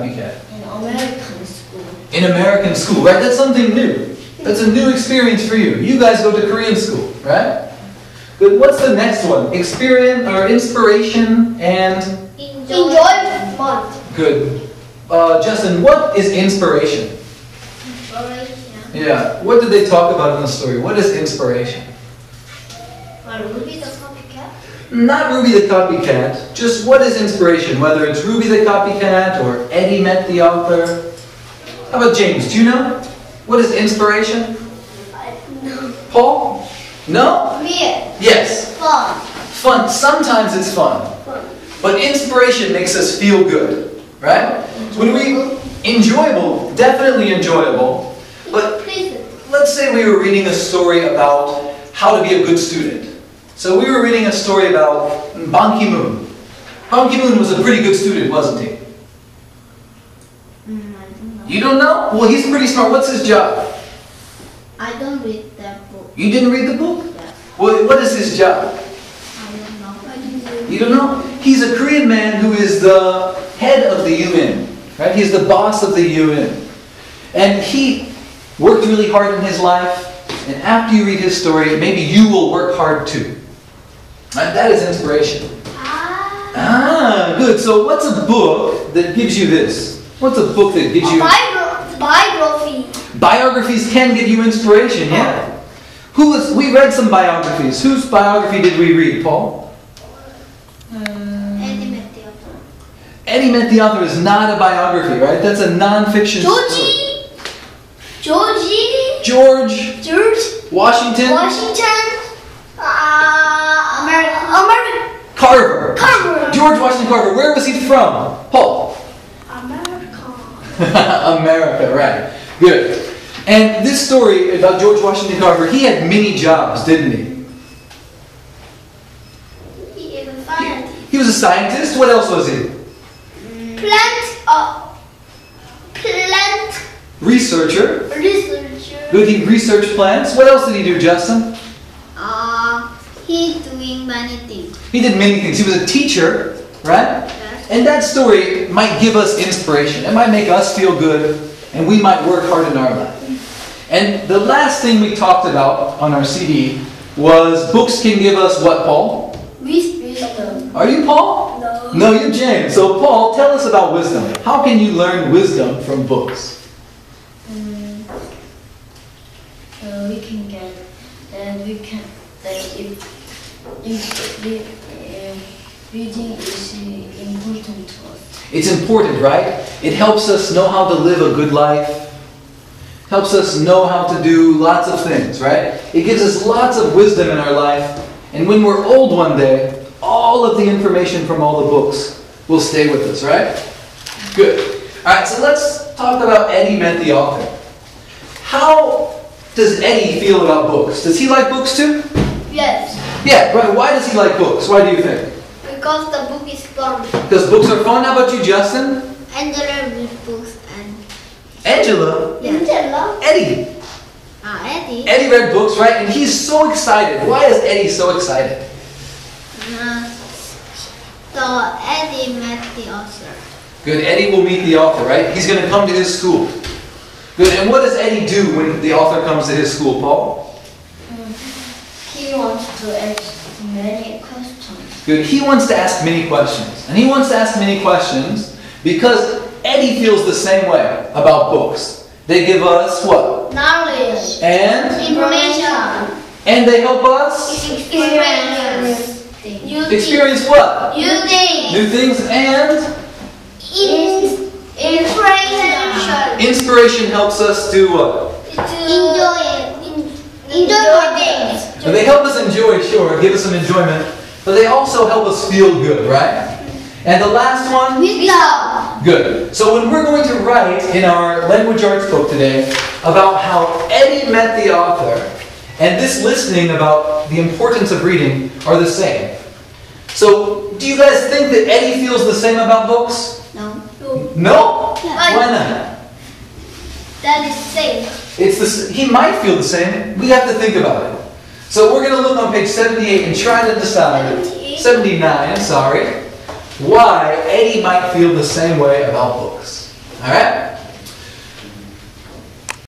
copycat? In American school. In American school, right? That's something new. That's a new experience for you. You guys go to Korean school, right? Good. What's the next one? Experience or inspiration and Enjoyment. good. Justin, what is inspiration? Yeah. What did they talk about in the story? What is inspiration? Ruby the copycat? Not Ruby the copycat. Just what is inspiration? Whether it's Ruby the copycat or Eddie met the author. How about James? Do you know? What is inspiration? No. Paul? No? Me. Yes. Fun. Fun. Sometimes it's fun. But inspiration makes us feel good. Right? When we... Enjoyable. Definitely enjoyable. But let's say we were reading a story about how to be a good student. So we were reading a story about Ban Ki-moon. Ban Ki-moon was a pretty good student, wasn't he? I don't know. You don't know? Well, he's pretty smart. What's his job? I don't read that book. You didn't read the book? Yeah. Well, what is his job? I don't know. You don't know? He's a Korean man who is the head of the UN. Right? He's the boss of the UN. And he worked really hard in his life. And after you read his story, maybe you will work hard too. Right? That is inspiration. Good. So what's a book that gives you this? What's a book that gives you... Biography. Biographies can give you inspiration, yeah. We read some biographies. Whose biography did we read, Paul? Eddie met the author. Eddie Met the Author is not a biography, right? That's a non-fiction story. George Washington. American. Carver. George Washington Carver. Where was he from? Paul. America, right. Good. And this story about George Washington Carver, he had many jobs, didn't he? He is a scientist. He was a scientist. What else was he? Plant Researcher. researcher. Good, he researched plants. What else did he do, Justin? He's doing many things. He did many things. He was a teacher, right? Yes. And that story might give us inspiration. It might make us feel good, and we might work hard in our life. And the last thing we talked about on our CD was books can give us what, Paul? Wisdom. Are you Paul? No. No, you're James. So Paul, tell us about wisdom. How can you learn wisdom from books? We can get, and we can, reading is important to us. It's important, right? It helps us know how to live a good life. Helps us know how to do lots of things, right? It gives us lots of wisdom in our life. And when we're old one day, all of the information from all the books will stay with us, right? Good. All right, so let's talk about Eddie Met the Author. How does Eddie feel about books? Does he like books too? Yes. Yeah, right. Why does he like books? Why do you think? Because the book is fun. Because books are fun. How about you, Justin? Angela reads books and... Angela? Angela? Eddie. Eddie. Eddie read books, right? And he's so excited. Why is Eddie so excited? So Eddie met the author. Good. Eddie will meet the author, right? He's going to come to his school. Good. And what does Eddie do when the author comes to his school, Paul? He wants to ask many questions. Good. He wants to ask many questions. And he wants to ask many questions because Eddie feels the same way about books. They give us what? Knowledge. And? Information. And they help us? Experience. Experience what? New things. New things and? Inspiration. Inspiration helps us do what? Enjoy things. And they help us enjoy, sure, give us some enjoyment. But they also help us feel good, right? And the last one? Wisdom. Good. So when we're going to write in our language arts book today about how Eddie met the author and this listening about the importance of reading are the same. So do you guys think that Eddie feels the same about books? No. No? Yeah. Why not? That is safe. He might feel the same. We have to think about it. So we're going to look on page 78 and try to decide, 79, sorry, why Eddie might feel the same way about books. Alright?